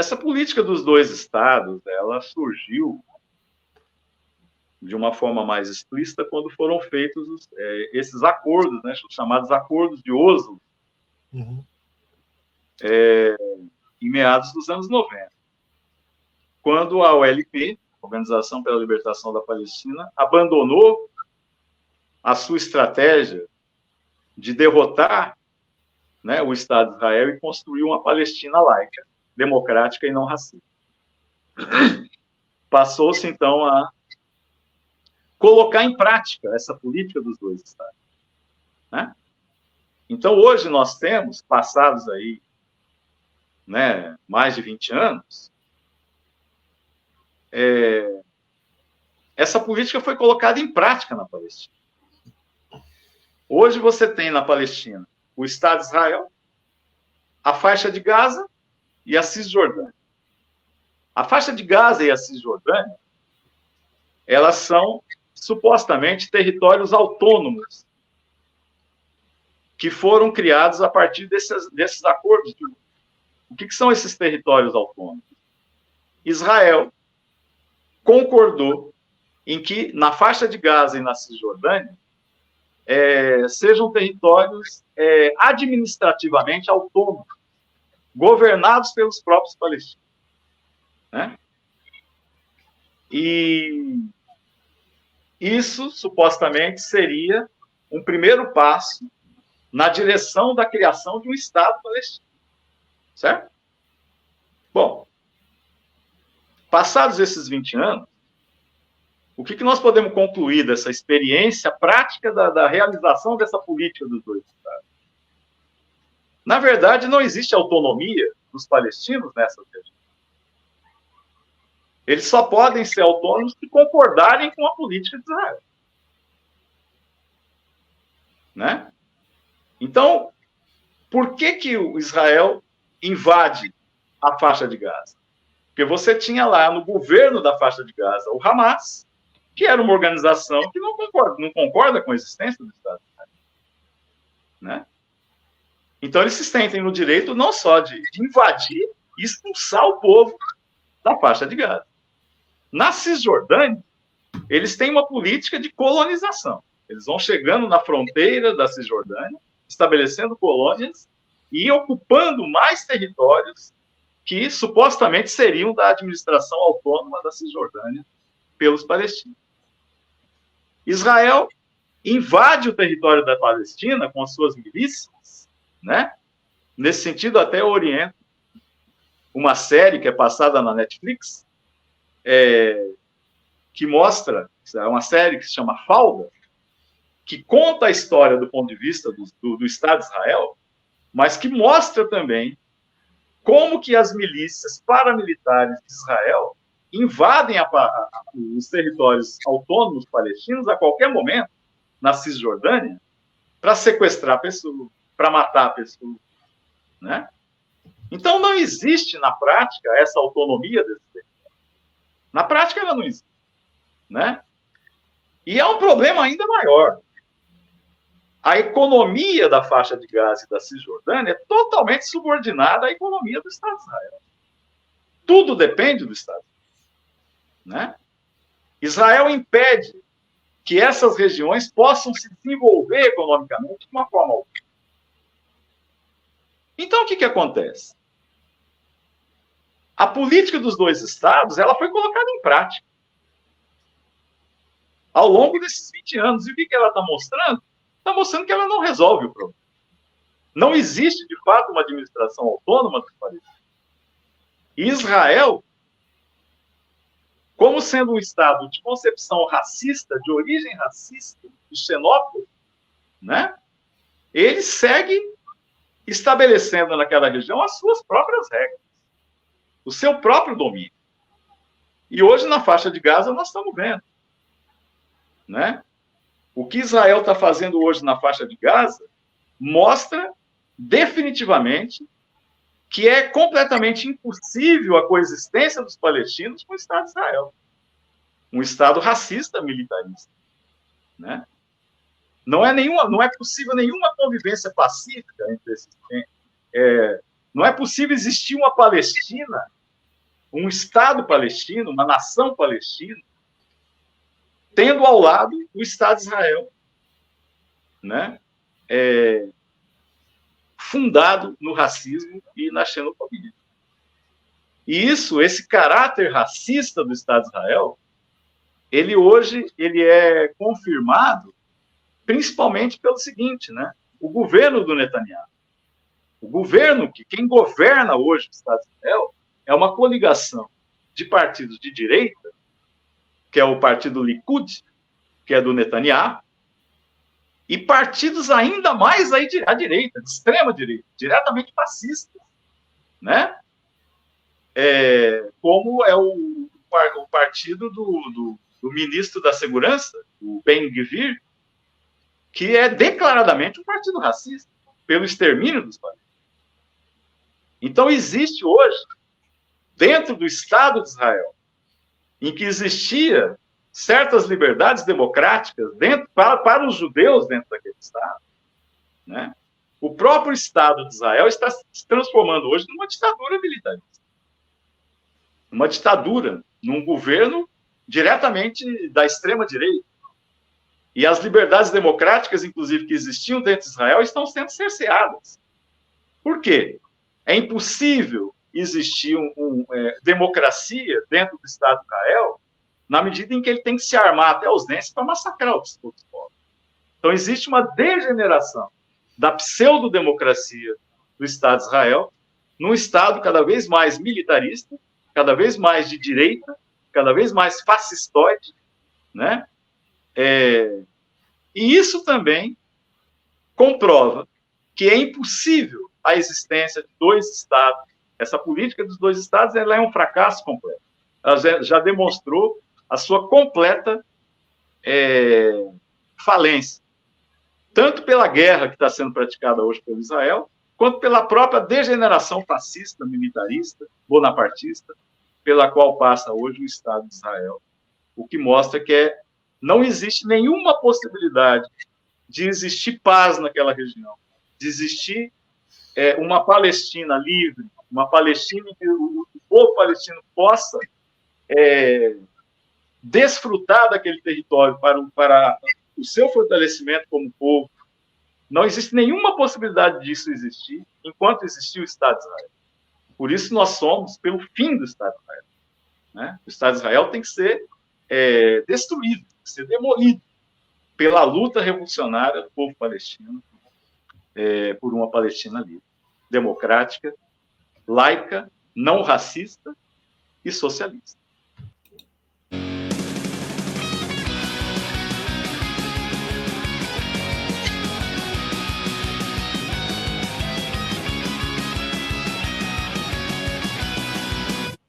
essa política dos dois estados, ela surgiu de uma forma mais explícita quando foram feitos esses acordos, né, os chamados acordos de Oslo, em meados dos anos 90, quando a OLP, Organização pela Libertação da Palestina, abandonou a sua estratégia de derrotar, né, o Estado de Israel e construir uma Palestina laica, democrática e não racista. Passou-se, então, a colocar em prática essa política dos dois Estados, né? Então, hoje nós temos, passados aí, né, mais de 20 anos, essa política foi colocada em prática na Palestina. Hoje você tem na Palestina o Estado de Israel, a faixa de Gaza e a Cisjordânia. A faixa de Gaza e a Cisjordânia, elas são supostamente territórios autônomos que foram criados a partir desses acordos. O que são esses territórios autônomos? Israel concordou em que na faixa de Gaza e na Cisjordânia sejam territórios administrativamente autônomos, governados pelos próprios palestinos, né? E isso, supostamente, seria um primeiro passo na direção da criação de um Estado palestino, certo? Bom, passados esses 20 anos, o que nós podemos concluir dessa experiência prática da realização dessa política dos dois Estados? Na verdade, não existe autonomia dos palestinos nessa região. Eles só podem ser autônomos se concordarem com a política de Israel, né? Então, por que o Israel invade a faixa de Gaza? Porque você tinha lá no governo da faixa de Gaza o Hamas, que era uma organização que não concorda com a existência do Estado de Israel, né? Então, eles se sentem no direito não só de invadir e expulsar o povo da faixa de Gaza. Na Cisjordânia, eles têm uma política de colonização. Eles vão chegando na fronteira da Cisjordânia, estabelecendo colônias e ocupando mais territórios que supostamente seriam da administração autônoma da Cisjordânia pelos palestinos. Israel invade o território da Palestina com as suas milícias, né? Nesse sentido, até eu oriento uma série que é passada na Netflix, que mostra, é uma série que se chama Fauda, que conta a história do ponto de vista do Estado de Israel, mas que mostra também como que as milícias paramilitares de Israel invadem os territórios autônomos palestinos a qualquer momento, na Cisjordânia, para sequestrar pessoas, para matar pessoas, né? Então, não existe, na prática, essa autonomia desse território. Na prática, ela não existe, né? E é um problema ainda maior. A economia da faixa de Gaza e da Cisjordânia é totalmente subordinada à economia do Estado de Israel. Tudo depende do Estado, né? Israel impede que essas regiões possam se desenvolver economicamente de uma forma ou outra. Então, o que acontece? A política dos dois Estados, ela foi colocada em prática ao longo desses 20 anos. E o que ela está mostrando? Está mostrando que ela não resolve o problema. Não existe, de fato, uma administração autônoma dos palestinos. Israel, como sendo um Estado de concepção racista, de origem racista, de xenófobo, né? Ele segue estabelecendo naquela região as suas próprias regras, o seu próprio domínio. E hoje, na faixa de Gaza, nós estamos vendo, né? O que Israel está fazendo hoje na faixa de Gaza mostra definitivamente que é completamente impossível a coexistência dos palestinos com o Estado de Israel. Um Estado racista, militarista, né? Não é possível nenhuma convivência pacífica entre esses. Não é possível existir uma Palestina um Estado palestino, uma nação palestina, tendo ao lado o Estado de Israel, né? Fundado no racismo e na xenofobia. E esse caráter racista do Estado de Israel, hoje é confirmado principalmente pelo seguinte, né? O governo do Netanyahu. O governo, quem governa hoje o Estado de Israel, é uma coligação de partidos de direita, que é o partido Likud, que é do Netanyahu, e partidos ainda mais à direita, de extrema direita, diretamente fascistas, né? Como é o partido do ministro da Segurança, o Ben-Gvir, que é declaradamente um partido racista, pelo extermínio dos palestinos. Então, existe hoje, dentro do Estado de Israel, em que existia certas liberdades democráticas para os judeus dentro daquele Estado, né? O próprio Estado de Israel está se transformando hoje numa ditadura militarista. Uma ditadura, num governo diretamente da extrema-direita. E as liberdades democráticas, inclusive, que existiam dentro de Israel, estão sendo cerceadas. Por quê? É impossível existir democracia dentro do Estado de Israel na medida em que ele tem que se armar até os dentes para massacrar os povos. Então, existe uma degeneração da pseudo-democracia do Estado de Israel num Estado cada vez mais militarista, cada vez mais de direita, cada vez mais fascistoide, né? E isso também comprova que é impossível a existência de dois Estados. Essa política dos dois Estados ela é um fracasso completo. Ela já demonstrou a sua completa falência, tanto pela guerra que está sendo praticada hoje pelo Israel, quanto pela própria degeneração fascista, militarista, bonapartista, pela qual passa hoje o Estado de Israel. O que mostra que não existe nenhuma possibilidade de existir paz naquela região, de existir uma Palestina livre, uma Palestina em que o povo palestino possa desfrutar daquele território para o seu fortalecimento como povo. Não existe nenhuma possibilidade disso existir enquanto existir o Estado de Israel. Por isso nós somos pelo fim do Estado de Israel. Né? O Estado de Israel tem que ser destruído, tem que ser demolido pela luta revolucionária do povo palestino por uma Palestina livre, democrática, laica, não racista e socialista.